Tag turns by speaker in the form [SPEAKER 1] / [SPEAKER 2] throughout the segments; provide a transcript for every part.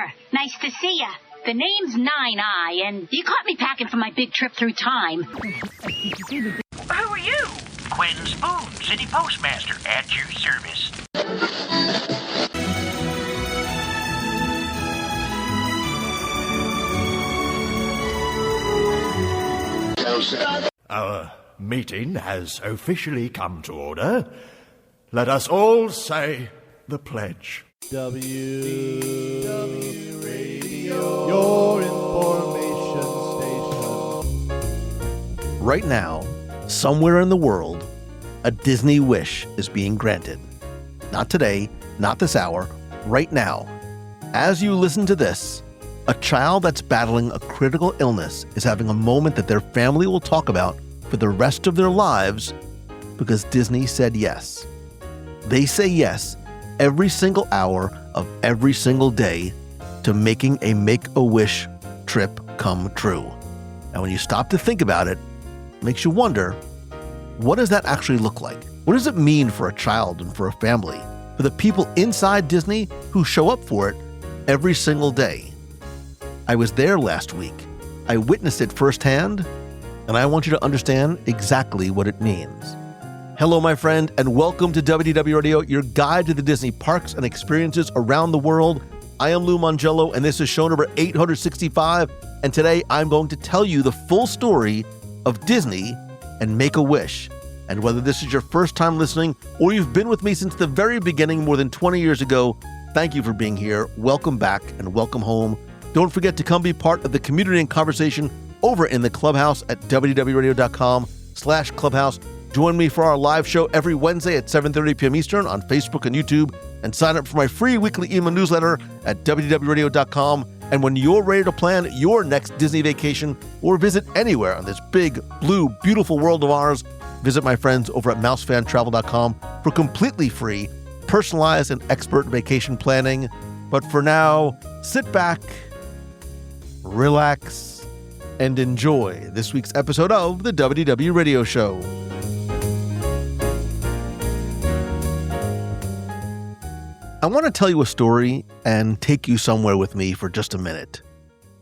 [SPEAKER 1] Peter, nice to see ya. The name's Nine Eye, and you caught me packing for my big trip through time.
[SPEAKER 2] Who are you? Quentin Spoon, City Postmaster, at your service.
[SPEAKER 3] Our meeting has officially come to order. Let us all say the pledge.
[SPEAKER 4] WDW Radio, your information station.
[SPEAKER 5] Right now, somewhere in the world, a Disney wish is being granted. Not today, not this hour, right now. As you listen to this, a child that's battling a critical illness is having a moment that their family will talk about for the rest of their lives because Disney said yes. They say yes every single hour of every single day to making a Make-A-Wish trip come true. And when you stop to think about it, it makes you wonder, what does that actually look like? What does it mean for a child and for a family, for the people inside Disney who show up for it every single day? I was there last week. I witnessed it firsthand, and I want you to understand exactly what it means. Hello, my friend, and welcome to WDW Radio, your guide to the Disney parks and experiences around the world. I am Lou Mangello, and this is show number 865, and today I'm going to tell you the full story of Disney and Make-A-Wish. And whether this is your first time listening or you've been with me since the very beginning more than 20 years ago, thank you for being here. Welcome back and welcome home. Don't forget to come be part of the community and conversation over in the Clubhouse at wdwradio.com/clubhouse. Join me for our live show every Wednesday at 7:30 p.m. Eastern on Facebook and YouTube, and sign up for my free weekly email newsletter at wdwradio.com. And when you're ready to plan your next Disney vacation or visit anywhere on this big, blue, beautiful world of ours, visit my friends over at mousefantravel.com for completely free, personalized and expert vacation planning. But for now, sit back, relax, and enjoy this week's episode of the WDW Radio Show. I want to tell you a story and take you somewhere with me for just a minute.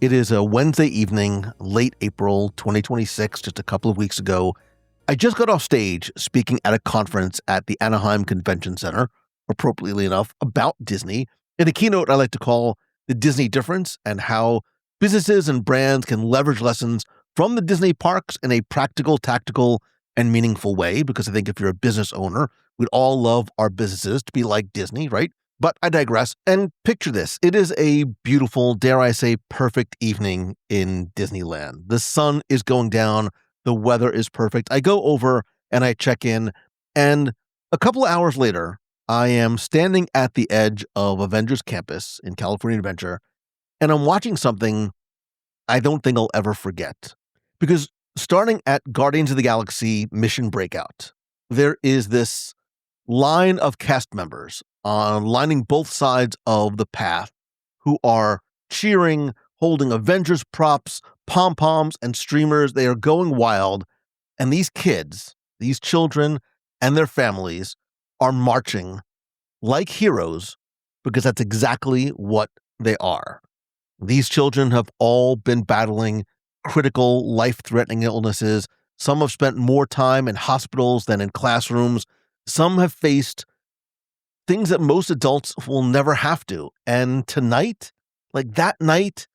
[SPEAKER 5] It is a Wednesday evening, late April 2026, just a couple of weeks ago. I just got off stage speaking at a conference at the Anaheim Convention Center, appropriately enough, about Disney, in a keynote I like to call The Disney Difference and how businesses and brands can leverage lessons from the Disney parks in a practical, tactical, and meaningful way, because I think if you're a business owner, we'd all love our businesses to be like Disney, right? But I digress, and picture this. It is a beautiful, dare I say, perfect evening in Disneyland. The sun is going down, the weather is perfect. I go over and I check in, and a couple of hours later, I am standing at the edge of Avengers Campus in California Adventure, and I'm watching something I don't think I'll ever forget. Because starting at Guardians of the Galaxy Mission Breakout, there is this line of cast members lining both sides of the path who are cheering, holding Avengers props, pom-poms, and streamers. They are going wild. And these kids, these children and their families are marching like heroes because that's exactly what they are. These children have all been battling critical, life-threatening illnesses. Some have spent more time in hospitals than in classrooms. Some have faced things that most adults will never have to. And tonight, like that night,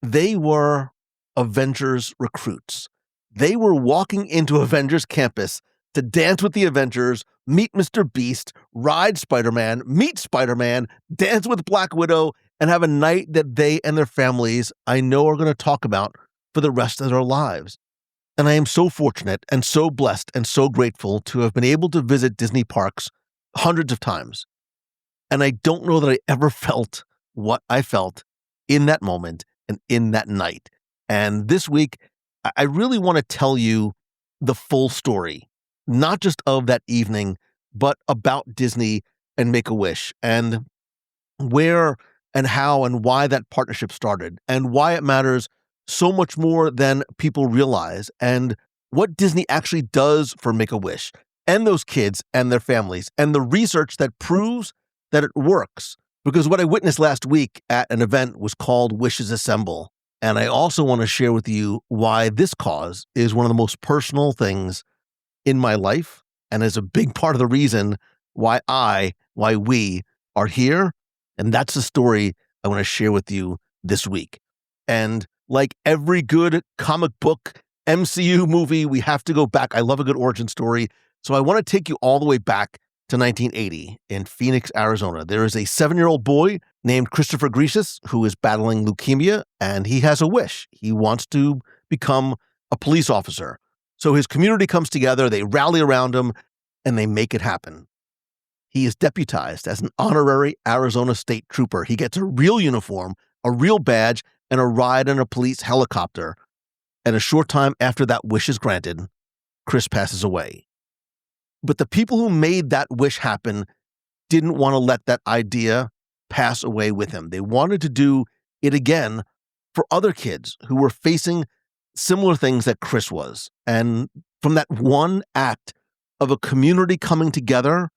[SPEAKER 5] they were Avengers recruits. They were walking into Avengers Campus to dance with the Avengers, meet MrBeast, ride Spider-Man, meet Spider-Man, dance with Black Widow, and have a night that they and their families, I know, are going to talk about for the rest of their lives. And I am so fortunate and so blessed and so grateful to have been able to visit Disney parks hundreds of times. And I don't know that I ever felt what I felt in that moment and in that night. And this week, I really want to tell you the full story, not just of that evening, but about Disney and Make-A-Wish and where and how and why that partnership started and why it matters so much more than people realize, and what Disney actually does for Make-A-Wish and those kids and their families, and the research that proves that it works Because what I witnessed last week at an event was called Wishes Assemble. And I also want to share with you why this cause is one of the most personal things in my life and is a big part of the reason why we are here. And that's the story I want to share with you this week. And like every good comic book, MCU movie, we have to go back. I love a good origin story. So I want to take you all the way back to 1980 in Phoenix, Arizona. There is a 7-year-old boy named Christopher Greases who is battling leukemia, and he has a wish. He wants to become a police officer. So his community comes together, they rally around him, and they make it happen. He is deputized as an honorary Arizona state trooper. He gets a real uniform, a real badge, and a ride in a police helicopter. And a short time after that wish is granted, Chris passes away. But the people who made that wish happen didn't want to let that idea pass away with him. They wanted to do it again for other kids who were facing similar things that Chris was. And from that one act of a community coming together,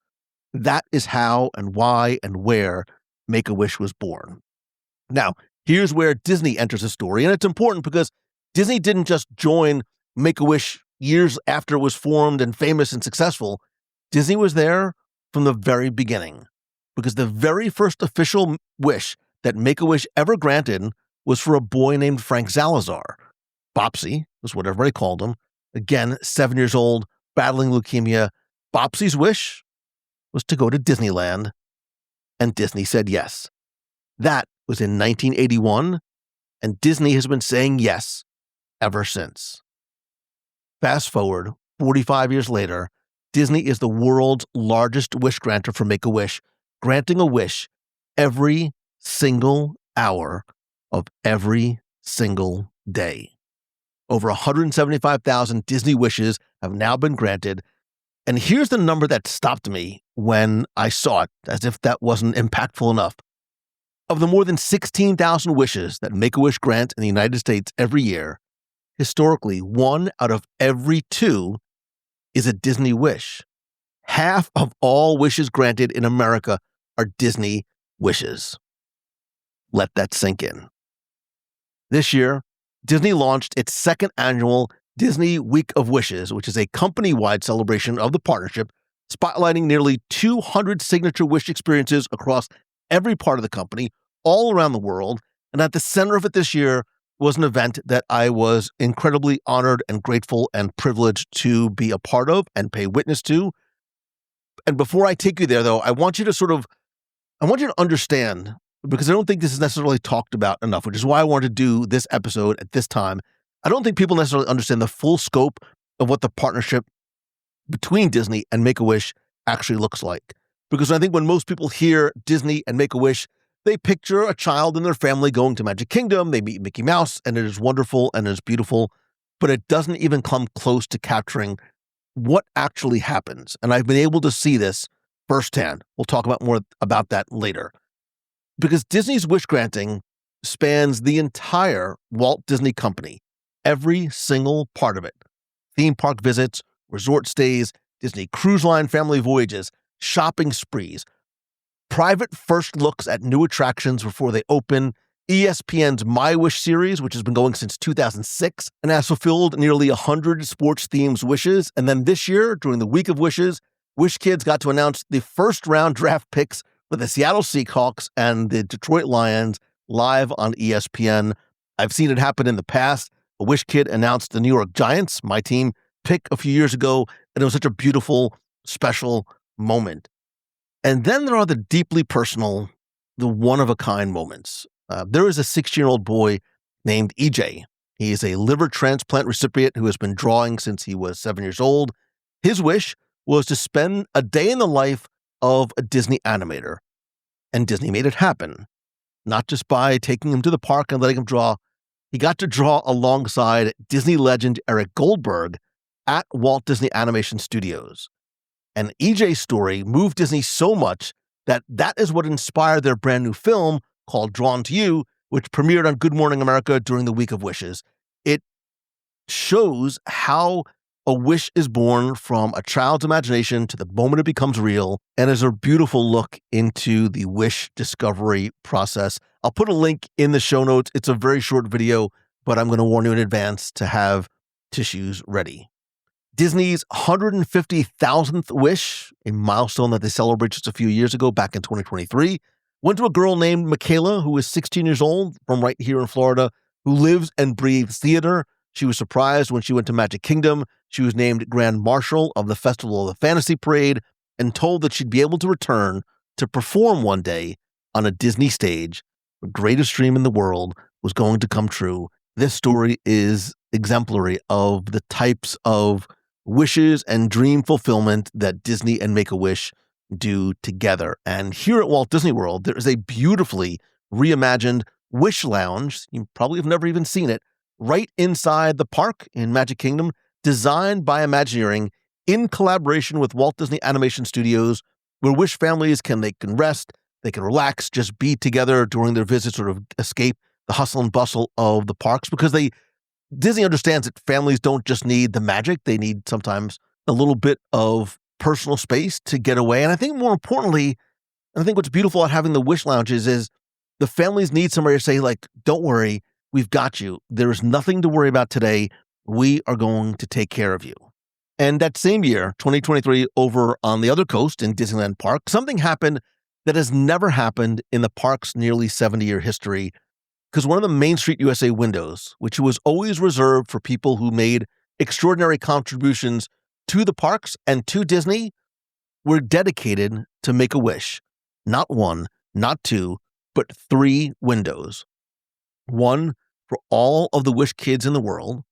[SPEAKER 5] that is how and why and where Make-A-Wish was born. Now, here's where Disney enters the story. And it's important because Disney didn't just join Make-A-Wish years after it was formed and famous and successful. Disney was there from the very beginning, because the very first official wish that Make-A-Wish ever granted was for a boy named Frank Salazar. Bopsy was what everybody called him. Again, 7 years old, battling leukemia. Bopsy's wish was to go to Disneyland, and Disney said yes. That was in 1981, and Disney has been saying yes ever since. Fast forward 45 years later, Disney is the world's largest wish granter for Make-A-Wish, granting a wish every single hour of every single day. Over 175,000 Disney wishes have now been granted. And here's the number that stopped me when I saw it, as if that wasn't impactful enough. Of the more than 16,000 wishes that Make-A-Wish grants in the United States every year, historically, 1 out of every 2 is a Disney wish. Half of all wishes granted in America are Disney wishes. Let that sink in. This year, Disney launched its second annual Disney Week of Wishes, which is a company-wide celebration of the partnership, spotlighting nearly 200 signature wish experiences across every part of the company, all around the world. And at the center of it this year was an event that I was incredibly honored and grateful and privileged to be a part of and pay witness to. And before I take you there, though, I want you to understand, because I don't think this is necessarily talked about enough, which is why I wanted to do this episode at this time. I don't think people necessarily understand the full scope of what the partnership between Disney and Make-A-Wish actually looks like. Because I think when most people hear Disney and Make-A-Wish, they picture a child and their family going to Magic Kingdom, they meet Mickey Mouse, and it is wonderful and it is beautiful, but it doesn't even come close to capturing what actually happens. And I've been able to see this firsthand. We'll talk about more about that later. Because Disney's wish granting spans the entire Walt Disney Company, every single part of it. Theme park visits, resort stays, Disney Cruise Line family voyages, shopping sprees, private first looks at new attractions before they open, ESPN's My Wish series, which has been going since 2006 and has fulfilled nearly 100 sports-themed wishes. And then this year, during the Week of Wishes, Wish Kids got to announce the first-round draft picks for the Seattle Seahawks and the Detroit Lions live on ESPN. I've seen it happen in the past. A Wish Kid announced the New York Giants, my team, pick a few years ago, and it was such a beautiful, special moment. And then there are the deeply personal, the one-of-a-kind moments. There is a 16-year-old boy named EJ. He is a liver transplant recipient who has been drawing since he was 7 years old. His wish was to spend a day in the life of a Disney animator. And Disney made it happen, not just by taking him to the park and letting him draw. He got to draw alongside Disney legend Eric Goldberg at Walt Disney Animation Studios. And EJ's story moved Disney so much that is what inspired their brand new film called Drawn to You, which premiered on Good Morning America during the Week of Wishes. It shows how A wish is born from a child's imagination to the moment it becomes real, and is a beautiful look into the wish discovery process. I'll put a link in the show notes. It's a very short video, but I'm going to warn you in advance to have tissues ready. Disney's 150,000th wish, a milestone that they celebrated just a few years ago back in 2023, went to a girl named Michaela, who is 16 years old from right here in Florida, who lives and breathes theater. She was surprised when she went to Magic Kingdom. She was named Grand Marshal of the Festival of the Fantasy Parade and told that she'd be able to return to perform one day on a Disney stage. The greatest dream in the world was going to come true. This story is exemplary of the types of wishes and dream fulfillment that Disney and Make-A-Wish do together. And here at Walt Disney World, there is a beautifully reimagined Wish Lounge. You probably have never even seen it, right inside the park in Magic Kingdom, designed by Imagineering in collaboration with Walt Disney Animation Studios, where Wish families can rest, they can relax, just be together during their visits, sort of escape the hustle and bustle of the parks, because Disney understands that families don't just need the magic, they need sometimes a little bit of personal space to get away. And I think more importantly, I think what's beautiful about having the Wish Lounges is the families need somebody to say, like, don't worry, we've got you. There is nothing to worry about today. We are going to take care of you. And that same year, 2023, over on the other coast in Disneyland Park, something happened that has never happened in the park's nearly 70-year history, because one of the Main Street USA windows, which was always reserved for people who made extraordinary contributions to the parks and to Disney, were dedicated to Make-A-Wish. Not one, not two, but 3 windows. One for all of the Wish kids in the world,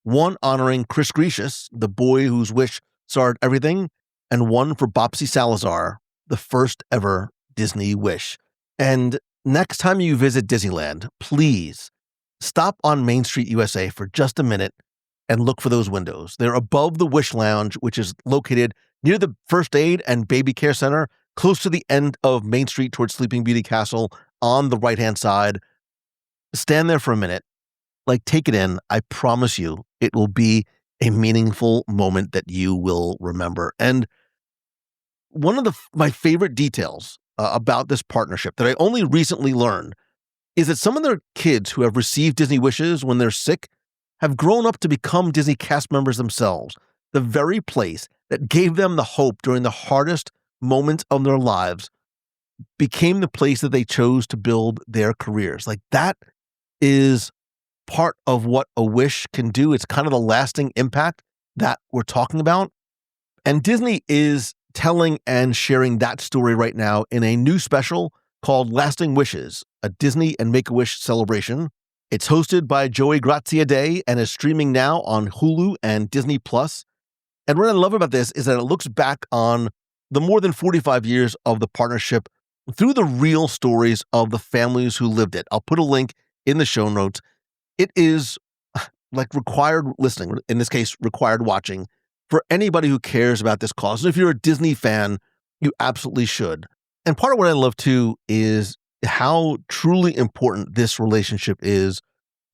[SPEAKER 5] one honoring Chris Grecius, the boy whose wish started everything, and one for Bopsy Salazar, the first ever Disney Wish. And next time you visit Disneyland, please stop on Main Street USA for just a minute and look for those windows. They're above the Wish Lounge, which is located near the First Aid and Baby Care Center, close to the end of Main Street towards Sleeping Beauty Castle on the right-hand side. Stand there for a minute, take it in. I promise you it will be a meaningful moment that you will remember. And one of my favorite details about this partnership that I only recently learned is that some of their kids who have received Disney Wishes when they're sick have grown up to become Disney cast members themselves. The very place that gave them the hope during the hardest moments of their lives became the place that they chose to build their careers. That is part of what a wish can do. It's kind of the lasting impact that we're talking about. And Disney is telling and sharing that story right now in a new special called Lasting Wishes, a Disney and Make-A-Wish celebration. It's hosted by Joey Graziadei and is streaming now on Hulu and Disney+. And what I love about this is that it looks back on the more than 45 years of the partnership through the real stories of the families who lived it. I'll put a link in the show notes. It is required listening, in this case, required watching for anybody who cares about this cause. And if you're a Disney fan, you absolutely should. And part of what I love too is how truly important this relationship is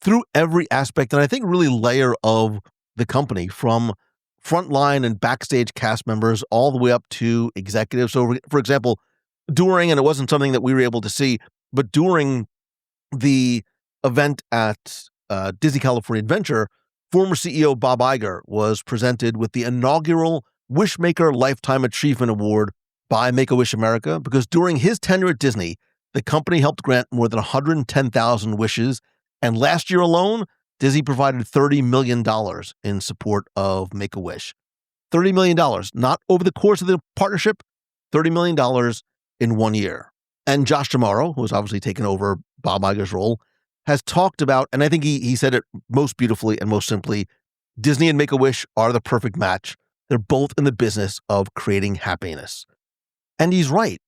[SPEAKER 5] through every aspect, and I think really layer of the company, from frontline and backstage cast members all the way up to executives. So, for example, during, and it wasn't something that we were able to see, but during the event at Disney California Adventure, former CEO Bob Iger was presented with the inaugural Wishmaker Lifetime Achievement Award by Make-A-Wish America, because during his tenure at Disney, the company helped grant more than 110,000 wishes, and last year alone, Disney provided $30 million in support of Make-A-Wish. $30 million, not over the course of the partnership, $30 million in 1 year. And Josh D'Amaro, who has obviously taken over Bob Iger's role, has talked about, and I think he said it most beautifully and most simply, Disney and Make-A-Wish are the perfect match. They're both in the business of creating happiness. And he's right.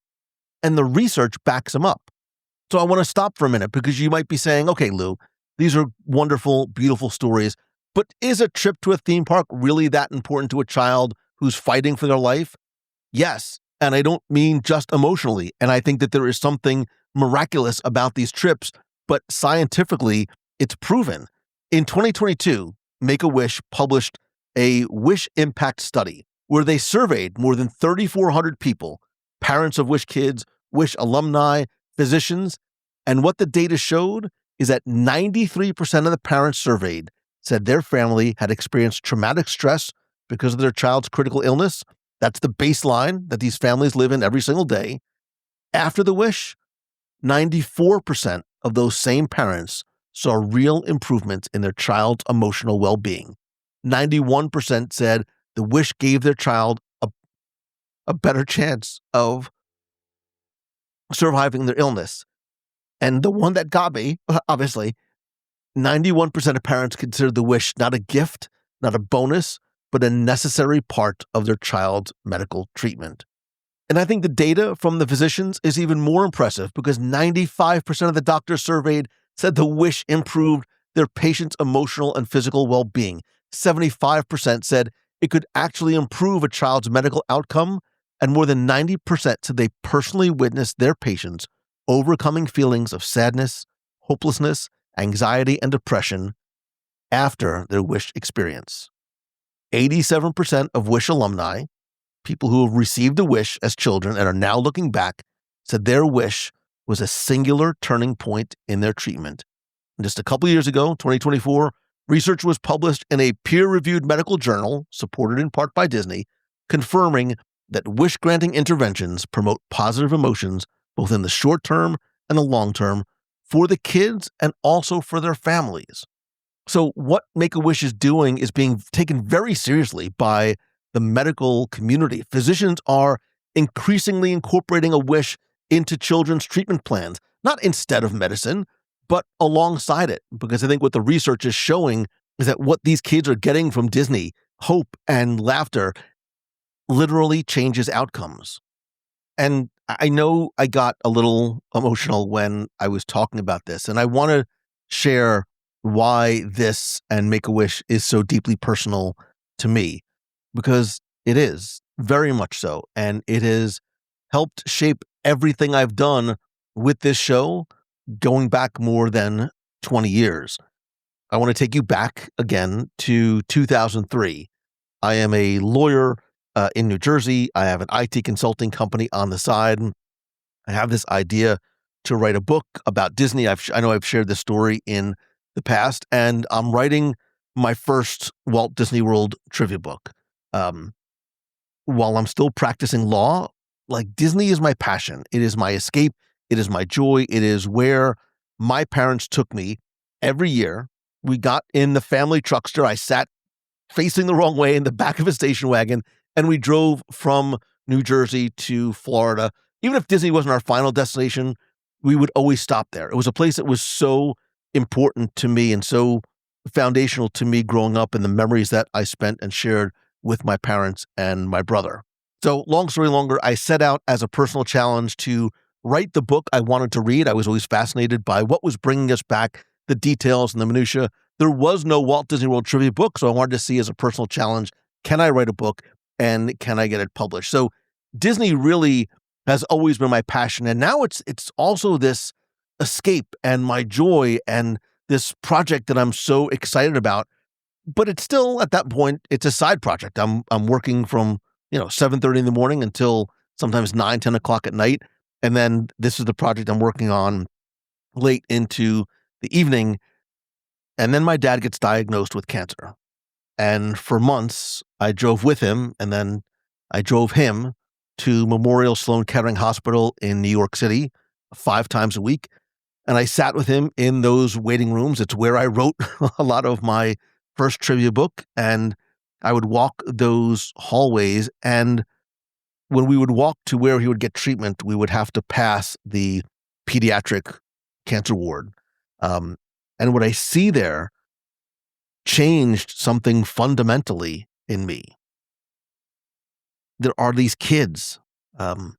[SPEAKER 5] And the research backs him up. So I want to stop for a minute, because you might be saying, okay, Lou, these are wonderful, beautiful stories, but is a trip to a theme park really that important to a child who's fighting for their life? Yes. And I don't mean just emotionally. And I think that there is something miraculous about these trips, but scientifically, it's proven. In 2022, Make-A-Wish published a Wish Impact Study where they surveyed more than 3,400 people, parents of Wish kids, Wish alumni, physicians, and what the data showed is that 93% of the parents surveyed said their family had experienced traumatic stress because of their child's critical illness. That's the baseline that these families live in every single day. After the Wish, 94% of those same parents saw real improvements in their child's emotional well-being. 91% said the Wish gave their child a better chance of surviving their illness. And the one that got me, obviously, 91% of parents consider the Wish not a gift, not a bonus, but a necessary part of their child's medical treatment. And I think the data from the physicians is even more impressive because 95% of the doctors surveyed said the Wish improved their patients' emotional and physical well-being. 75% said it could actually improve a child's medical outcome, and more than 90% said they personally witnessed their patients overcoming feelings of sadness, hopelessness, anxiety, and depression after their Wish experience. 87% of Wish alumni, people who have received a Wish as children and are now looking back, said their Wish was a singular turning point in their treatment. And just a couple years ago, 2024, research was published in a peer-reviewed medical journal, supported in part by Disney, confirming that wish-granting interventions promote positive emotions both in the short term and the long term for the kids and also for their families. So what Make-A-Wish is doing is being taken very seriously by the medical community. Physicians are increasingly incorporating a Wish into children's treatment plans, not instead of medicine, but alongside it. Because I think what the research is showing is that what these kids are getting from Disney, hope and laughter, literally changes outcomes. And I know I got a little emotional when I was talking about this, and I want to share why this and Make-A-Wish is so deeply personal to me, because it is very much so. And it has helped shape everything I've done with this show going back more than 20 years. I want to take you back again to 2003. I am a lawyer in New Jersey. I have an IT consulting company on the side. I have this idea to write a book about Disney. I know I've shared this story in the past, and I'm writing my first Walt Disney World trivia book. While I'm still practicing law, like Disney is my passion. It is my escape. It is my joy. It is where my parents took me every year. We got in the family truckster. I sat facing the wrong way in the back of a station wagon, and we drove from New Jersey to Florida. Even if Disney wasn't our final destination, we would always stop there. It was a place that was so important to me and so foundational to me growing up and the memories that I spent and shared with my parents and my brother. So long story longer, I set out as a personal challenge to write the book I wanted to read. I was always fascinated by what was bringing us back, the details and the minutia. There was no Walt Disney World trivia book, so I wanted to see as a personal challenge, can I write a book and can I get it published? So Disney really has always been my passion, and now it's also this escape and my joy and this project that I'm so excited about. But it's still, at that point, it's a side project. I'm working from 7:30 in the morning until sometimes 9, 10 o'clock at night, and then this is the project I'm working on late into the evening. And then my dad gets diagnosed with cancer. And for months, I drove with him, and then I drove him to Memorial Sloan Kettering Hospital in New York City 5 times a week. And I sat with him in those waiting rooms. It's where I wrote a lot of my first trivia book. And I would walk those hallways. And when we would walk to where he would get treatment, we would have to pass the pediatric cancer ward. And what I see there changed something fundamentally in me. There are these kids who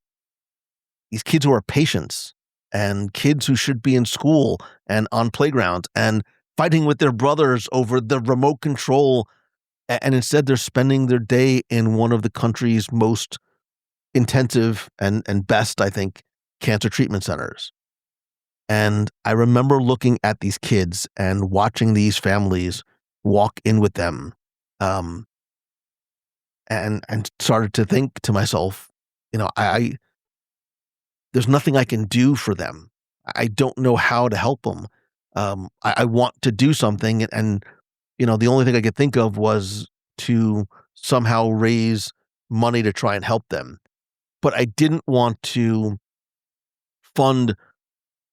[SPEAKER 5] are patients and kids who should be in school and on playgrounds and fighting with their brothers over the remote control. And instead they're spending their day in one of the country's most intensive and best, I think, cancer treatment centers. And I remember looking at these kids and watching these families walk in with them. and started to think to myself, I there's nothing I can do for them. I don't know how to help them. I want to do something, and the only thing I could think of was to somehow raise money to try and help them. But I didn't want to fund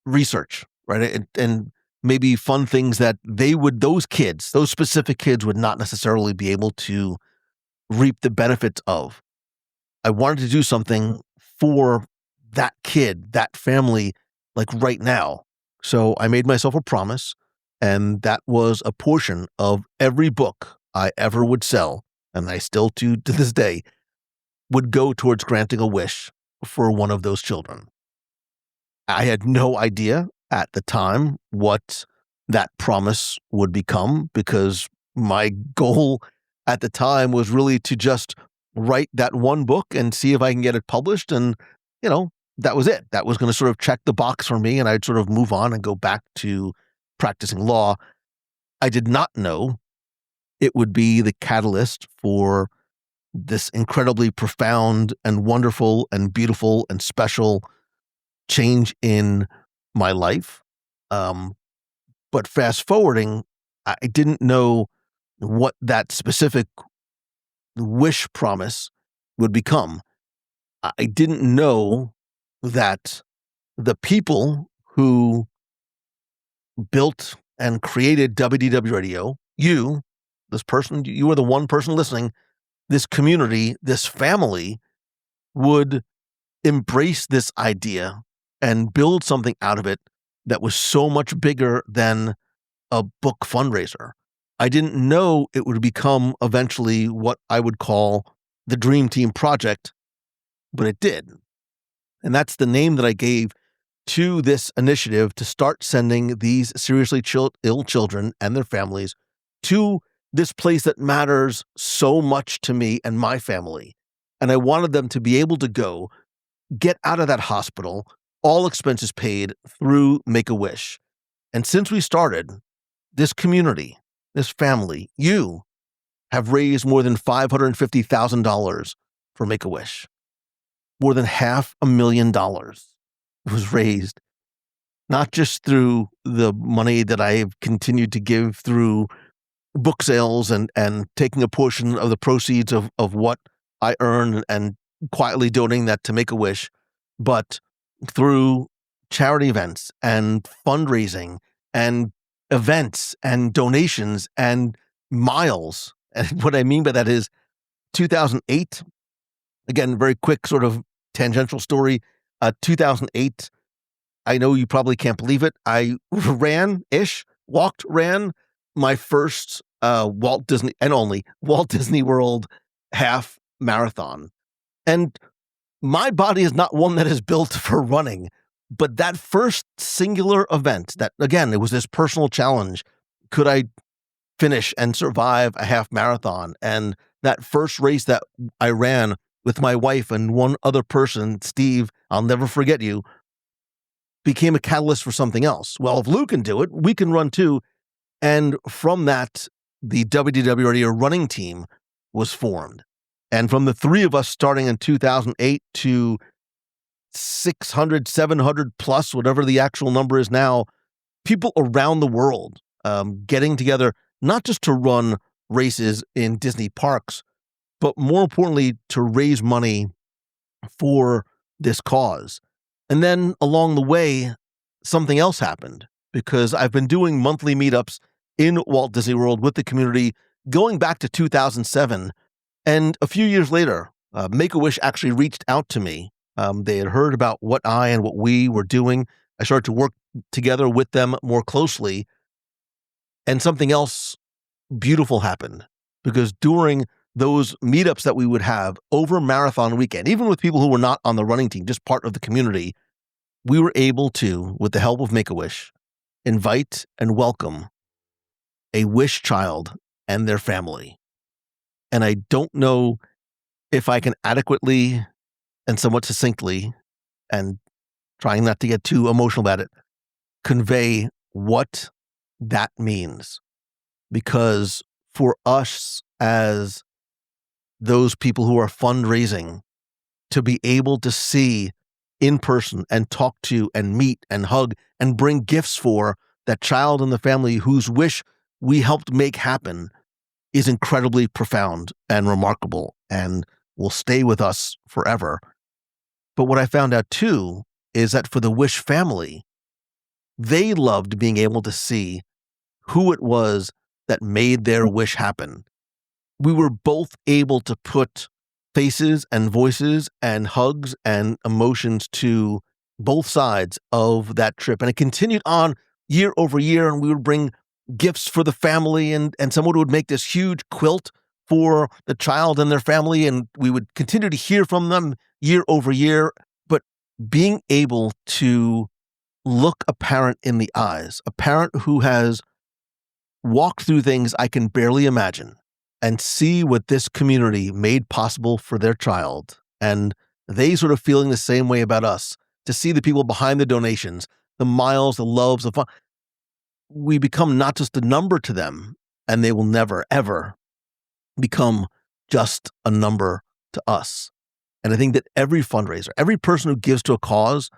[SPEAKER 5] research, right? And maybe fund things that those specific kids would not necessarily be able to reap the benefits of. I wanted to do something for that kid, that family, like right now. So I made myself a promise, and that was a portion of every book I ever would sell, and I still to this day, would go towards granting a wish for one of those children. I had no idea at the time what that promise would become, because my goal at the time was really to just write that one book and see if I can get it published. And, that was it. That was going to sort of check the box for me, and I'd sort of move on and go back to practicing law. I did not know it would be the catalyst for this incredibly profound and wonderful and beautiful and special change in my life. But fast forwarding, I didn't know what that specific wish promise would become. I didn't know that the people who built and created WDW Radio, you were the one person listening, this community, this family, would embrace this idea and build something out of it that was so much bigger than a book fundraiser. I didn't know it would become eventually what I would call the Dream Team Project, but it did. And that's the name that I gave to this initiative to start sending these seriously ill children and their families to this place that matters so much to me and my family. And I wanted them to be able to go, get out of that hospital, all expenses paid through Make-A-Wish. And since we started, this community, this family, you have raised more than $550,000 for Make-A-Wish. More than $500,000 was raised, not just through the money that I have continued to give through book sales and taking a portion of the proceeds of what I earn and quietly donating that to Make-A-Wish, but through charity events and fundraising and events and donations and miles. And what I mean by that is 2008, again, very quick sort of tangential story. 2008, I know you probably can't believe it. I ran my first Walt Disney World half marathon. And my body is not one that is built for running, but that first singular event, that again, it was this personal challenge. Could I finish and survive a half marathon? And that first race that I ran with my wife and one other person, Steve, I'll never forget you, became a catalyst for something else. Well, if Lou can do it, we can run too. And from that, the WDW Radio running team was formed. And from the three of us starting in 2008 to 600, 700 plus, whatever the actual number is now, people around the world getting together, not just to run races in Disney parks, but more importantly, to raise money for this cause. And then along the way, something else happened, because I've been doing monthly meetups in Walt Disney World with the community going back to 2007. And a few years later, Make-A-Wish actually reached out to me. They had heard about what I and what we were doing. I started to work together with them more closely. And something else beautiful happened, because during those meetups that we would have over marathon weekend, even with people who were not on the running team, just part of the community, we were able to, with the help of Make-A-Wish, invite and welcome a wish child and their family. And I don't know if I can adequately and somewhat succinctly, and trying not to get too emotional about it, convey what that means. Because for us as those people who are fundraising to be able to see in person and talk to and meet and hug and bring gifts for that child and the family whose wish we helped make happen is incredibly profound and remarkable and will stay with us forever. But what I found out too is that for the Wish family, they loved being able to see who it was that made their wish happen. We were both able to put faces and voices and hugs and emotions to both sides of that trip. And it continued on year over year, and we would bring gifts for the family, and someone would make this huge quilt for the child and their family, and we would continue to hear from them year over year. But being able to look a parent in the eyes, a parent who has walked through things I can barely imagine, and see what this community made possible for their child, and they sort of feeling the same way about us, to see the people behind the donations, the miles, the loves, the fun. We become not just a number to them, and they will never, ever become just a number to us. And I think that every fundraiser, every person who gives to a cause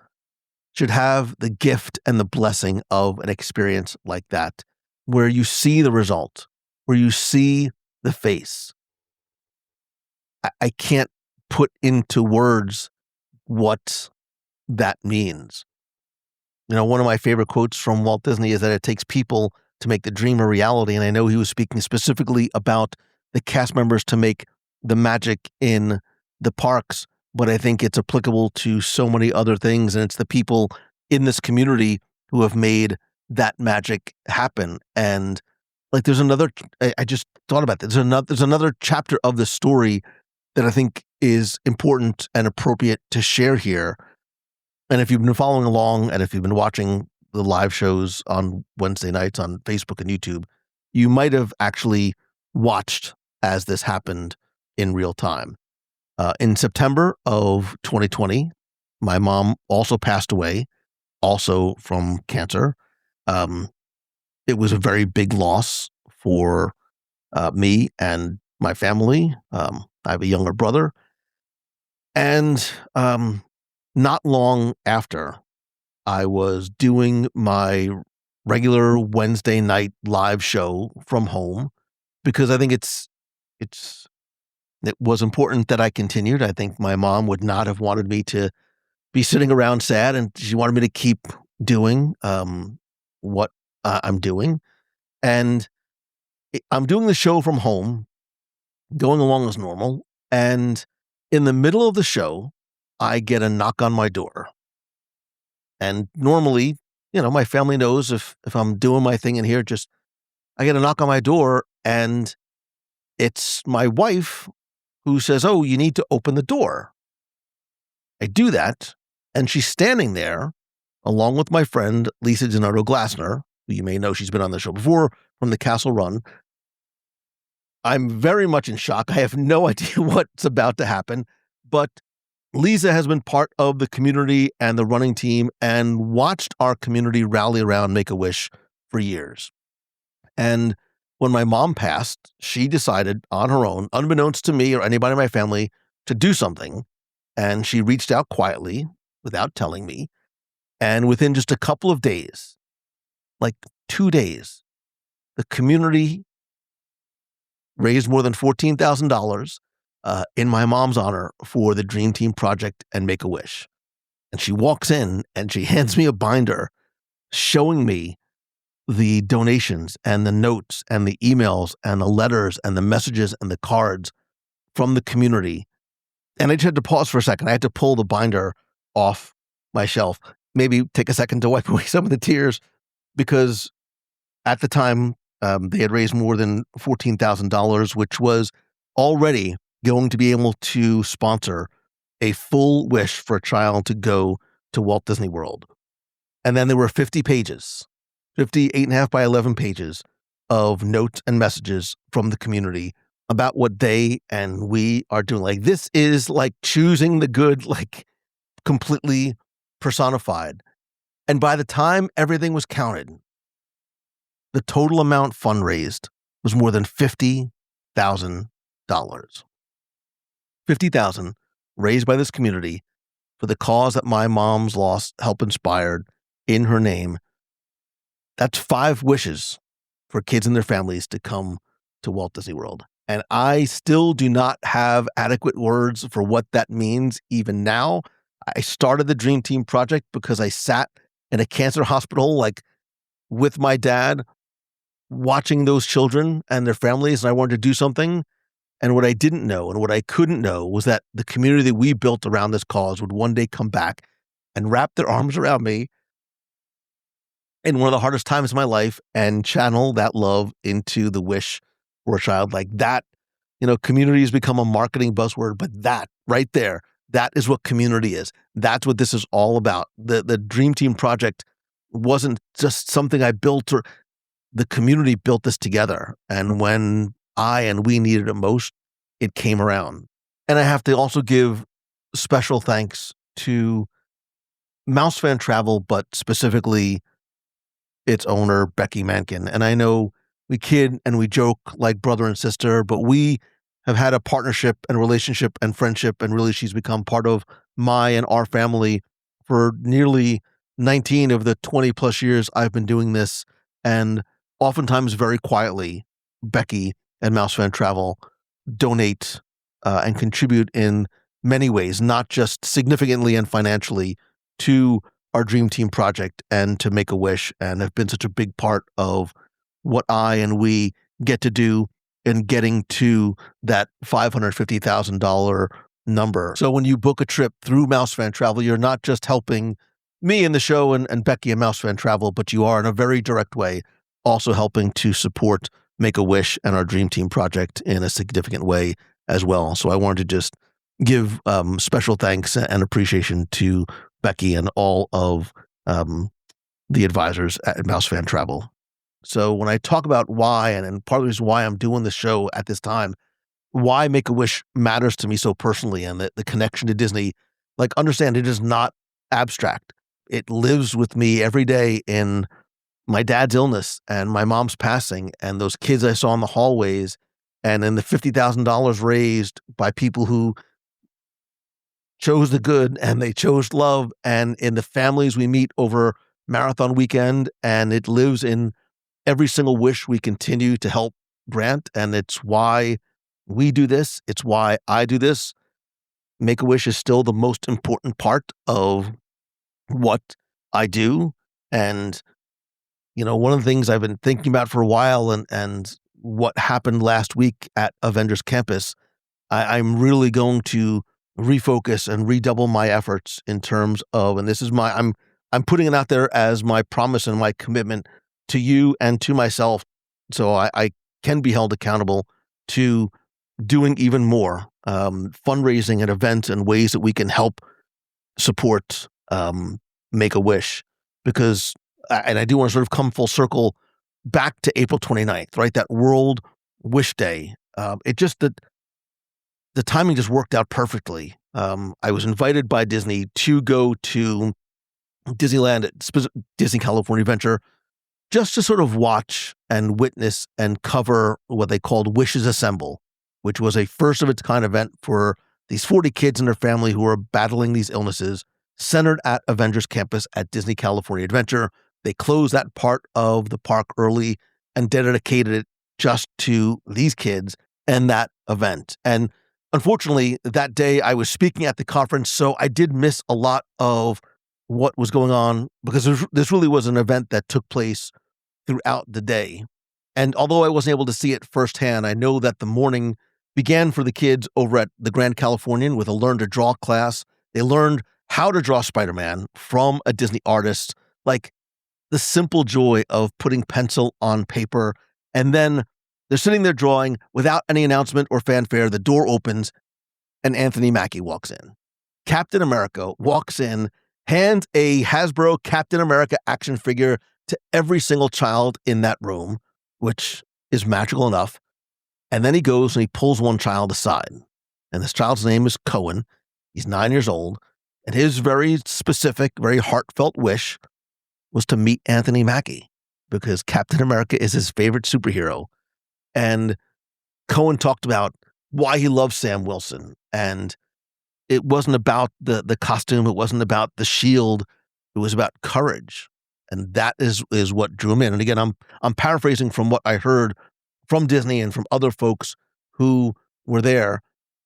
[SPEAKER 5] should have the gift and the blessing of an experience like that, where you see the result, where you see the face. I can't put into words what that means. You know, one of my favorite quotes from Walt Disney is that it takes people to make the dream a reality. And I know he was speaking specifically about the cast members to make the magic in the parks, but I think it's applicable to so many other things. And it's the people in this community who have made that magic happen. And like, I just thought about this. There's another chapter of the story that I think is important and appropriate to share here. And if you've been following along, and if you've been watching the live shows on Wednesday nights on Facebook and YouTube, you might have actually watched as this happened in real time. In September of 2020, my mom also passed away, also from cancer. It was a very big loss for me and my family. I have a younger brother. And not long after, I was doing my regular Wednesday night live show from home, because I think it was important that I continued. I think my mom would not have wanted me to be sitting around sad, and she wanted me to keep doing what I'm doing. And I'm doing the show from home, going along as normal. And in the middle of the show, I get a knock on my door. And normally, you know, my family knows if I'm doing my thing in here, I get a knock on my door, and it's my wife who says, "Oh, you need to open the door." I do that, and she's standing there along with my friend, Lisa Gennaro Glassner, who you may know, she's been on the show before, from the Castle Run. I'm very much in shock. I have no idea what's about to happen, but Lisa has been part of the community and the running team and watched our community rally around Make-A-Wish for years. And when my mom passed, she decided on her own, unbeknownst to me or anybody in my family, to do something. And she reached out quietly without telling me. And within just a couple of days, like 2 days, the community raised more than $14,000 in my mom's honor for the Dream Team Project and Make-A-Wish. And she walks in and she hands me a binder showing me the donations and the notes and the emails and the letters and the messages and the cards from the community. And I just had to pause for a second. I had to pull the binder off my shelf, maybe take a second to wipe away some of the tears, because at the time they had raised more than $14,000, which was already going to be able to sponsor a full wish for a child to go to Walt Disney World. And then there were 50 pages, 8.5 by 11 pages of notes and messages from the community about what they and we are doing. Like, this is like choosing the good, like completely personified. And by the time everything was counted, the total amount fundraised was more than $50,000. $50,000 raised by this community for the cause that my mom's loss helped inspired in her name. That's 5 wishes for kids and their families to come to Walt Disney World. And I still do not have adequate words for what that means even now. I started the Dream Team project because I sat in a cancer hospital, like with my dad, watching those children and their families, and I wanted to do something. And what I didn't know and what I couldn't know was that the community that we built around this cause would one day come back and wrap their arms around me in one of the hardest times of my life and channel that love into the wish for a child like that. You know, community has become a marketing buzzword, but that right there, that is what community is. That's what this is all about. The Dream Team project wasn't just something I built, or the community built this together. And when I and we needed it most, it came around. And I have to also give special thanks to Mouse Fan Travel, but specifically its owner, Becky Mankin. And I know we kid and we joke like brother and sister, but we have had a partnership and relationship and friendship, and really she's become part of my and our family for nearly 19 of the 20 plus years I've been doing this. And oftentimes very quietly, Becky and Mouse Fan Travel donate and contribute in many ways, not just significantly and financially, to our Dream Team project and to Make-A-Wish, and have been such a big part of what I and we get to do in getting to that $550,000 number. So when you book a trip through Mouse Fan Travel, you're not just helping me and the show and Becky and Mouse Fan Travel, but you are in a very direct way also helping to support Make-A-Wish and our Dream Team project in a significant way as well. So I wanted to just give special thanks and appreciation to Becky and all of the advisors at Mouse Fan Travel. So when I talk about why, and part of the reason why I'm doing this show at this time, why Make-A-Wish matters to me so personally, and the connection to Disney, like, understand it is not abstract. It lives with me every day in my dad's illness and my mom's passing and those kids I saw in the hallways, and in the $50,000 raised by people who chose the good and they chose love, and in the families we meet over Marathon Weekend. And it lives in every single wish we continue to help grant. And it's why we do this. It's why I do this. Make-A-Wish is still the most important part of what I do. And, you know, one of the things I've been thinking about for a while, and what happened last week at Avengers Campus, I'm really going to refocus and redouble my efforts in terms of, and this is I'm putting it out there as my promise and my commitment to you and to myself, so I can be held accountable to doing even more fundraising and events and ways that we can help support Make-A-Wish. Because, and I do want to sort of come full circle back to April 29th, right? That World Wish Day. It just, the timing just worked out perfectly. I was invited by Disney to go to Disneyland at Disney California Adventure, just to sort of watch and witness and cover what they called Wishes Assemble, which was a first of its kind event for these 40 kids and their family who are battling these illnesses, centered at Avengers Campus at Disney California Adventure. They closed that part of the park early and dedicated it just to these kids and that event. And unfortunately, that day I was speaking at the conference, so I did miss a lot of what was going on, because this really was an event that took place throughout the day. And although I wasn't able to see it firsthand, I know that the morning began for the kids over at the Grand Californian with a Learn to Draw class. They learned how to draw Spider-Man from a Disney artist, like the simple joy of putting pencil on paper. And then they're sitting there drawing without any announcement or fanfare. The door opens and Anthony Mackie walks in. Captain America walks in, hands a Hasbro Captain America action figure to every single child in that room, which is magical enough. And then he goes and he pulls one child aside. And this child's name is Cohen. He's 9 years old. And his very specific, very heartfelt wish was to meet Anthony Mackie, because Captain America is his favorite superhero. And Cohen talked about why he loves Sam Wilson. And it wasn't about the costume. It wasn't about the shield. It was about courage. And that is what drew him in. And again, I'm paraphrasing from what I heard from Disney and from other folks who were there.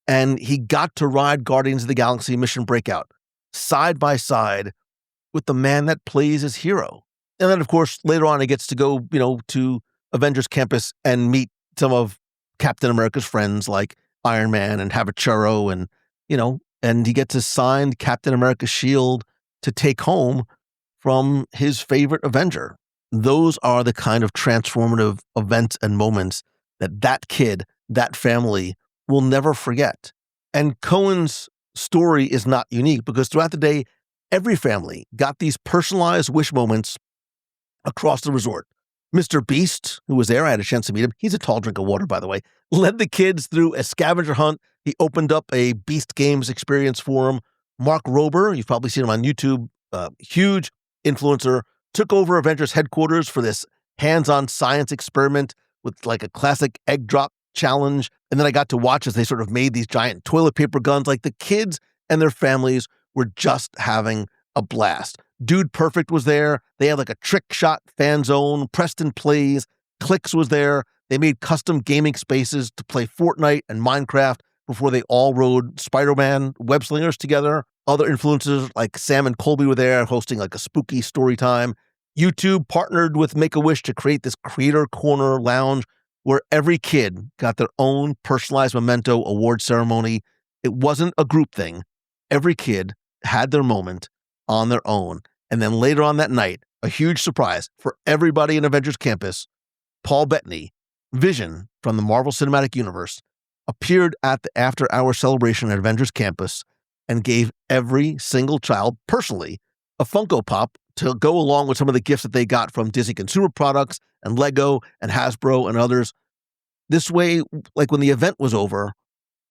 [SPEAKER 5] And he got to ride Guardians of the Galaxy Mission Breakout side by side with the man that plays his hero. And then, of course, later on, he gets to go, to Avengers Campus and meet some of Captain America's friends like Iron Man and have a churro and he gets a signed Captain America shield to take home from his favorite Avenger. Those are the kind of transformative events and moments that kid, that family will never forget. And Cohen's story is not unique because throughout the day, every family got these personalized wish moments across the resort. MrBeast, who was there, I had a chance to meet him. He's a tall drink of water, by the way. Led the kids through a scavenger hunt. He opened up a Beast Games experience for them. Mark Rober, you've probably seen him on YouTube, huge influencer, took over Avengers headquarters for this hands-on science experiment with like a classic egg drop challenge. And then I got to watch as they sort of made these giant toilet paper guns. Like the kids and their families were just having a blast. Dude Perfect was there. They had like a trick shot fan zone. Preston Plays. Clicks was there. They made custom gaming spaces to play Fortnite and Minecraft before they all rode Spider-Man web slingers together. Other influencers like Sam and Colby were there hosting like a spooky story time. YouTube partnered with Make-A-Wish to create this Creator Corner lounge where every kid got their own personalized memento award ceremony. It wasn't a group thing. Every kid had their moment on their own. And then later on that night, a huge surprise for everybody in Avengers Campus, Paul Bettany, Vision from the Marvel Cinematic Universe, appeared at the after-hour celebration at Avengers Campus and gave every single child personally a Funko Pop to go along with some of the gifts that they got from Disney Consumer Products and Lego and Hasbro and others. This way, like when the event was over,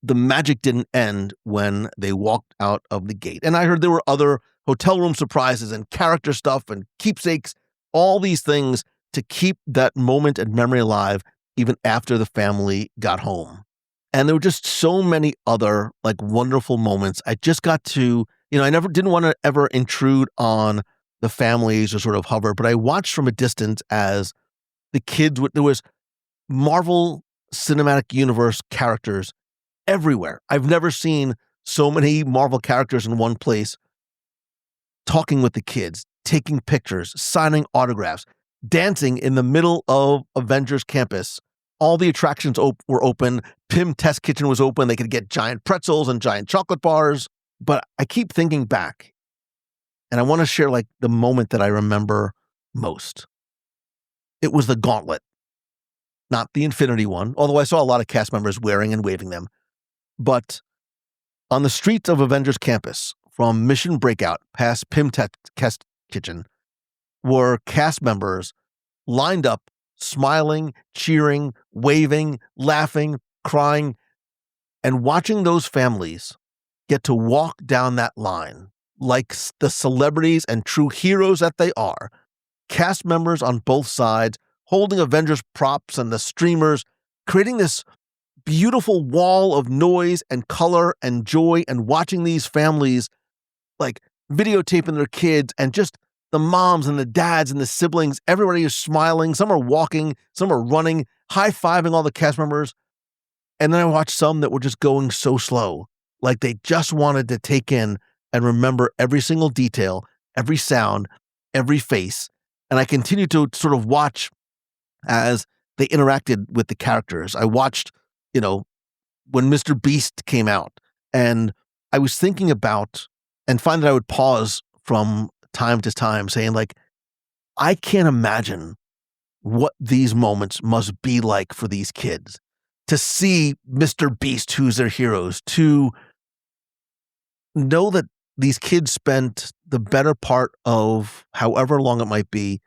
[SPEAKER 5] the magic didn't end when they walked out of the gate. And I heard there were other hotel room surprises and character stuff and keepsakes, all these things to keep that moment and memory alive even after the family got home. And there were just so many other like wonderful moments. I just got to, I didn't want to ever intrude on the families or sort of hover, but I watched from a distance as the kids, there was Marvel Cinematic Universe characters everywhere. I've never seen so many Marvel characters in one place talking with the kids, taking pictures, signing autographs, dancing in the middle of Avengers Campus. All the attractions were open. Pym Test Kitchen was open. They could get giant pretzels and giant chocolate bars. But I keep thinking back, and I want to share like the moment that I remember most. It was the gauntlet, not the Infinity one, although I saw a lot of cast members wearing and waving them. But on the streets of Avengers Campus, from Mission Breakout past Pym Test Kitchen, were cast members lined up, smiling, cheering, waving, laughing, crying, and watching those families get to walk down that line like the celebrities and true heroes that they are. Cast members on both sides holding Avengers props and the streamers, creating this beautiful wall of noise and color and joy, and watching these families like videotaping their kids, and just the moms and the dads and the siblings, everybody is smiling. Some are walking, some are running, high-fiving all the cast members. And then I watched some that were just going so slow, like they just wanted to take in and remember every single detail, every sound, every face. And I continued to sort of watch as they interacted with the characters. I watched, when MrBeast came out, and I was thinking about, and find that I would pause from time to time saying like, I can't imagine what these moments must be like for these kids to see MrBeast, who's their heroes, to know that these kids spent the better part of however long it might be,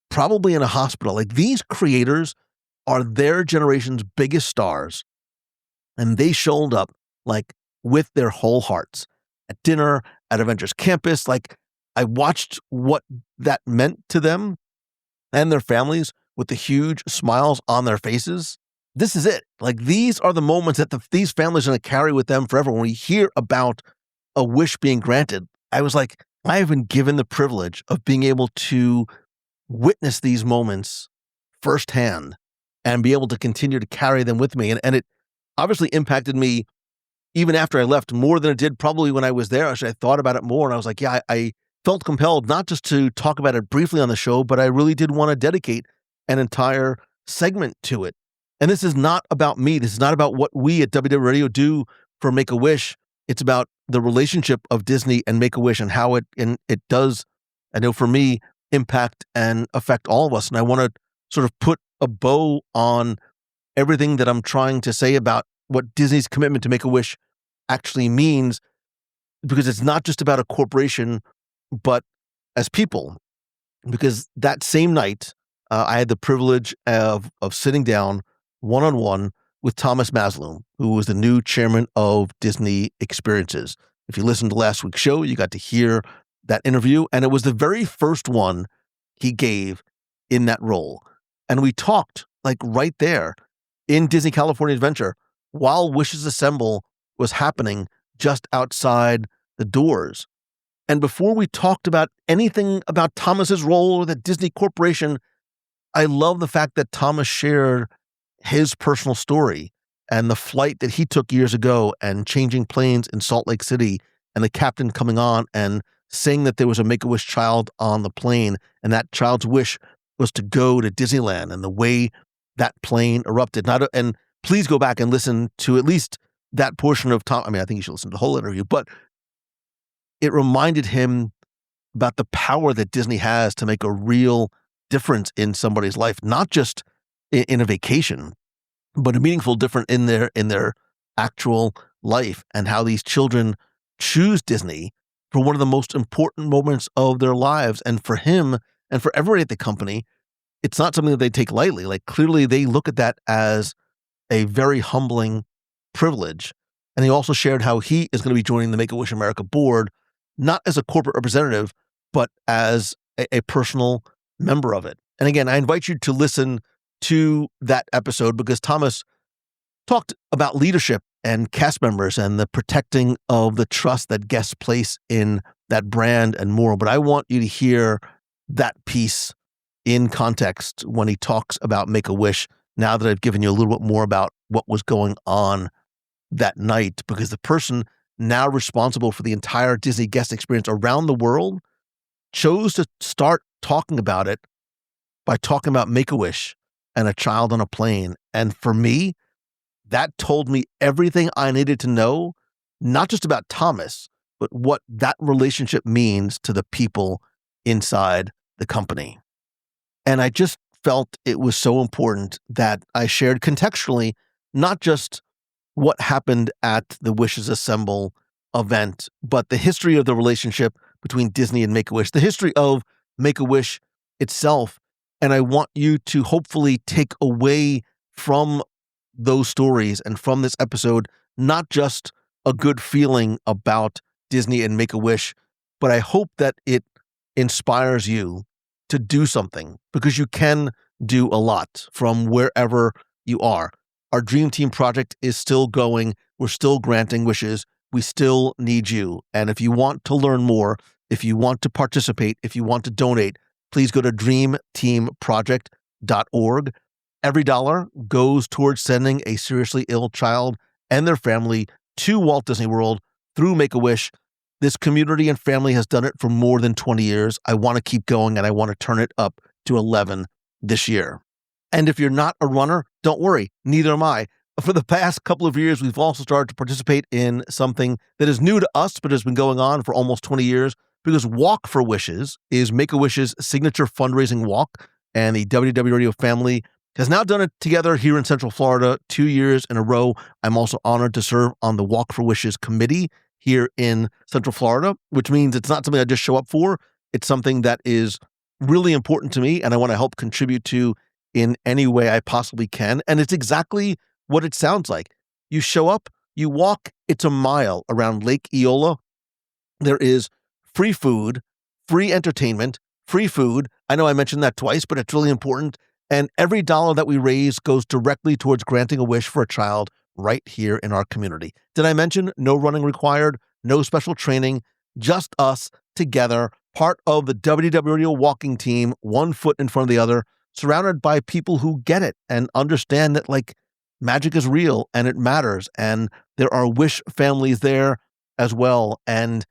[SPEAKER 5] probably in a hospital. Like these creators are their generation's biggest stars, and they showed up like with their whole hearts at dinner, at Avengers Campus. Like I watched what that meant to them and their families with the huge smiles on their faces. this is it. Like, these are the moments that these families are going to carry with them forever. When we hear about a wish being granted, I was like, I have been given the privilege of being able to witness these moments firsthand and be able to continue to carry them with me. And it obviously impacted me even after I left more than it did probably when I was there. Actually, I thought about it more, and I was like, yeah, I felt compelled not just to talk about it briefly on the show, but I really did want to dedicate an entire segment to it. And this is not about me. This is not about what we at WDW Radio do for Make-A-Wish. It's about the relationship of Disney and Make-A-Wish and how it does, I know for me, impact and affect all of us. And I want to sort of put a bow on everything that I'm trying to say about what Disney's commitment to Make-A-Wish actually means, because it's not just about a corporation, but as people. Because that same night, I had the privilege of sitting down one-on-one with Thomas Maslow, who was the new chairman of Disney Experiences. If you listened to last week's show, you got to hear that interview, and it was the very first one he gave in that role. And we talked like right there in Disney California Adventure while Wishes Assemble was happening just outside the doors. And before we talked about anything about Thomas's role or the Disney Corporation, I love the fact that Thomas shared his personal story and the flight that he took years ago and changing planes in Salt Lake City, and the captain coming on and saying that there was a Make-A-Wish child on the plane, and that child's wish was to go to Disneyland, and the way that plane erupted. And please go back and listen to at least that portion of Tom. I mean, I think you should listen to the whole interview, but it reminded him about the power that Disney has to make a real difference in somebody's life, not just in a vacation, but a meaningful difference in their actual life, and how these children choose Disney for one of the most important moments of their lives. And for him and for everybody at the company, it's not something that they take lightly. Like, clearly they look at that as a very humbling privilege. And he also shared how he is going to be joining the Make-A-Wish America board, not as a corporate representative, but as a personal member of it. And again, I invite you to listen to that episode, because Thomas talked about leadership and cast members and the protecting of the trust that guests place in that brand and more. But I want you to hear that piece in context when he talks about Make-A-Wish, now that I've given you a little bit more about what was going on that night, because the person now responsible for the entire Disney guest experience around the world chose to start talking about it by talking about Make-A-Wish and a child on a plane. And for me, that told me everything I needed to know, not just about Thomas, but what that relationship means to the people inside the company. And I just felt it was so important that I shared contextually, not just what happened at the Wishes Assemble event, but the history of the relationship between Disney and Make-A-Wish, the history of Make-A-Wish itself. And I want you to hopefully take away from those stories and from this episode, not just a good feeling about Disney and Make-A-Wish, but I hope that it inspires you to do something, because you can do a lot from wherever you are. Our Dream Team project is still going. We're still granting wishes. We still need you. And if you want to learn more, if you want to participate, if you want to donate, please go to dreamteamproject.org. Every dollar goes towards sending a seriously ill child and their family to Walt Disney World through Make-A-Wish. This community and family has done it for more than 20 years. I want to keep going, and I want to turn it up to 11 this year. And if you're not a runner, don't worry, neither am I. For the past couple of years, we've also started to participate in something that is new to us, but has been going on for almost 20 years, because Walk for Wishes is Make-A-Wish's signature fundraising walk, and the WDW Radio family has now done it together here in Central Florida 2 years in a row. I'm also honored to serve on the Walk for Wishes committee here in Central Florida, which means it's not something I just show up for. It's something that is really important to me, and I want to help contribute to in any way I possibly can. And it's exactly what it sounds like. You show up, you walk, it's a mile around Lake Eola. There is free food, free entertainment, free food. I know I mentioned that twice, but it's really important. And every dollar that we raise goes directly towards granting a wish for a child right here in our community. Did I mention no running required, no special training, just us together, part of the WDW Radio walking team, one foot in front of the other, surrounded by people who get it and understand that like magic is real and it matters. And there are wish families there as well. And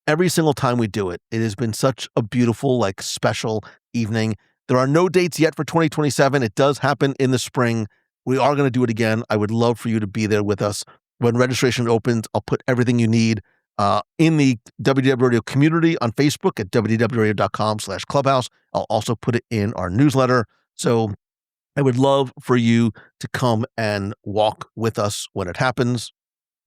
[SPEAKER 5] every single time we do it, it has been such a beautiful, like special evening. There are no dates yet for 2027. It does happen in the spring. We are going to do it again. I would love for you to be there with us. When registration opens, I'll put everything you need in the WDW Radio community on Facebook at wdwradio.com/clubhouse. I'll also put it in our newsletter. So I would love for you to come and walk with us when it happens.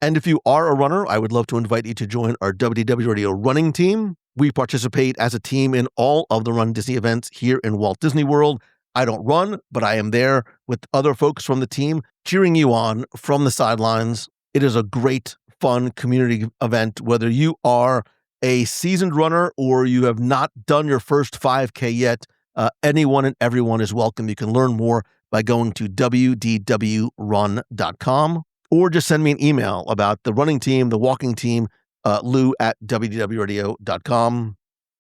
[SPEAKER 5] And if you are a runner, I would love to invite you to join our WDW Radio running team. We participate as a team in all of the Run Disney events here in Walt Disney World. I don't run, but I am there with other folks from the team cheering you on from the sidelines. It is a great, fun community event, whether you are a seasoned runner or you have not done your first 5K yet. Anyone and everyone is welcome. You can learn more by going to wdwrun.com or just send me an email about the running team, the walking team, lou@wdwradio.com.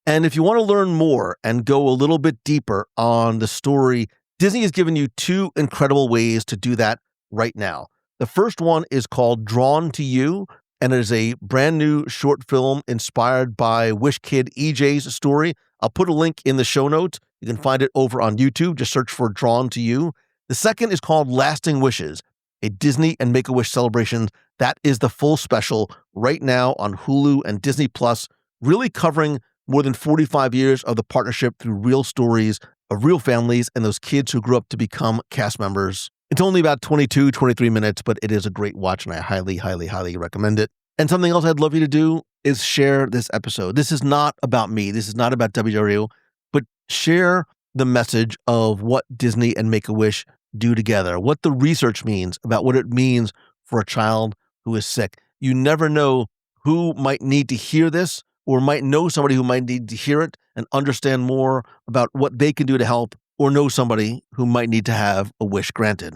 [SPEAKER 5] And if you want to learn more and go a little bit deeper on the story, Disney has given you two incredible ways to do that right now. The first one is called Drawn to You, and it is a brand new short film inspired by Wish Kid EJ's story. I'll put a link in the show notes. You can find it over on YouTube. Just search for Drawn to You. The second is called Lasting Wishes, a Disney and Make-A-Wish celebration. That is the full special right now on Hulu and Disney Plus, really covering more than 45 years of the partnership through real stories of real families and those kids who grew up to become cast members. It's only about 22, 23 minutes, but it is a great watch, and I highly, highly, highly recommend it. And something else I'd love you to do is share this episode. This is not about me. This is not about WDW, but share the message of what Disney and Make-A-Wish do together, what the research means about what it means for a child who is sick. You never know who might need to hear this or might know somebody who might need to hear it and understand more about what they can do to help, or know somebody who might need to have a wish granted.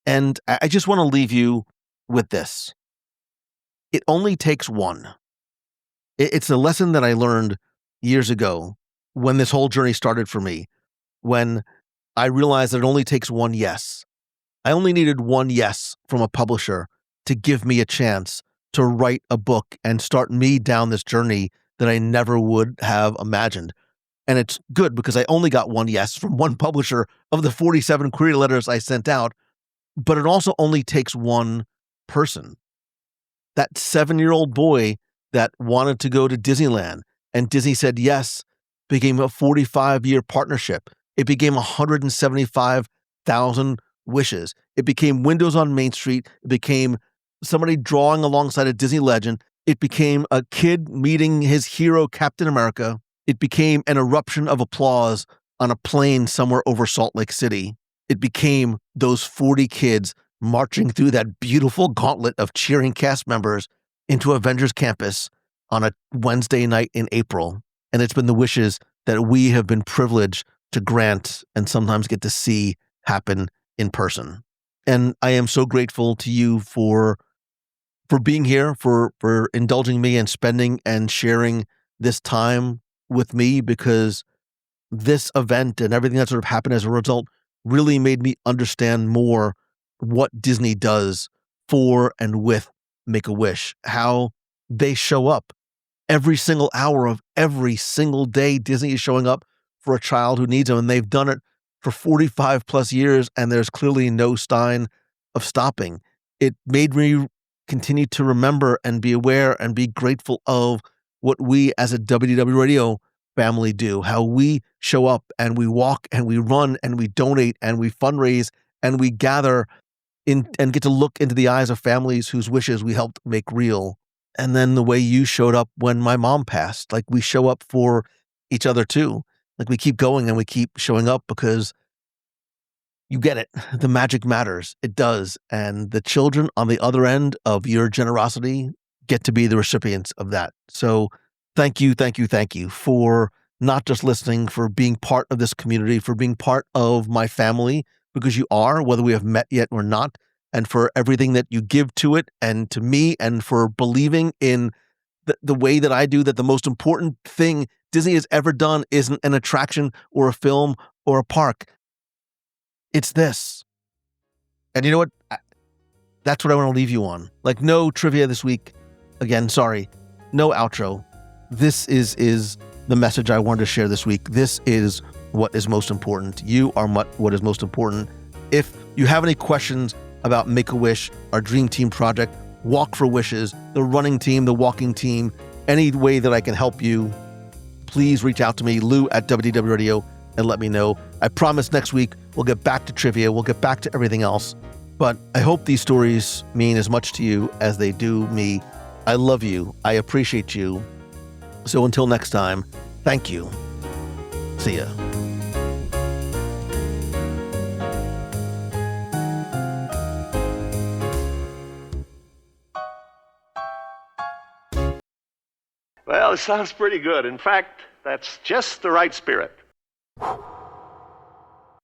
[SPEAKER 5] And I just want to leave you with this. It only takes one. It's a lesson that I learned years ago when this whole journey started for me, when I realized that it only takes one yes. I only needed one yes from a publisher to give me a chance to write a book and start me down this journey that I never would have imagined. And it's good because I only got one yes from one publisher of the 47 query letters I sent out, but it also only takes one person. That 7-year-old boy that wanted to go to Disneyland and Disney said yes became a 45-year partnership. It became 175,000 wishes. It became Windows on Main Street. It became somebody drawing alongside a Disney legend. It became a kid meeting his hero, Captain America. It became an eruption of applause on a plane somewhere over Salt Lake City. It became those 40 kids marching through that beautiful gauntlet of cheering cast members into Avengers Campus on a Wednesday night in April. And it's been the wishes that we have been privileged to grant and sometimes get to see happen in person. And I am so grateful to you for being here, for indulging me and spending and sharing this time with me, because this event and everything that sort of happened as a result really made me understand more what Disney does for and with Make-A-Wish, how they show up every single hour of every single day. Disney is showing up for a child who needs them, and they've done it for 45 plus years, and there's clearly no sign of stopping. It made me continue to remember and be aware and be grateful of what we as a WDW Radio family do, how we show up and we walk and we run and we donate and we fundraise and we gather in and get to look into the eyes of families whose wishes we helped make real. And then the way you showed up when my mom passed, like we show up for each other too. Like we keep going and we keep showing up because you get it. The magic matters. It does. And the children on the other end of your generosity get to be the recipients of that. So thank you for not just listening, for being part of this community, for being part of my family, because you are, whether we have met yet or not, and for everything that you give to it and to me, and for believing in the way that I do, that the most important thing Disney has ever done isn't an attraction or a film or a park. It's this. And you know what? That's what I want to leave you on. Like, no trivia this week. Again, sorry. No outro. This is the message I wanted to share this week. This is what is most important. You are what is most important. If you have any questions about Make-A-Wish, our Dream Team project, Walk for Wishes, the running team, the walking team, any way that I can help you, please reach out to me, Lou at WDW Radio, and let me know. I promise next week we'll get back to trivia. We'll get back to everything else. But I hope these stories mean as much to you as they do me. I love you. I appreciate you. So until next time, thank you. See ya.
[SPEAKER 6] Well, it sounds pretty good. In fact, that's just the right spirit.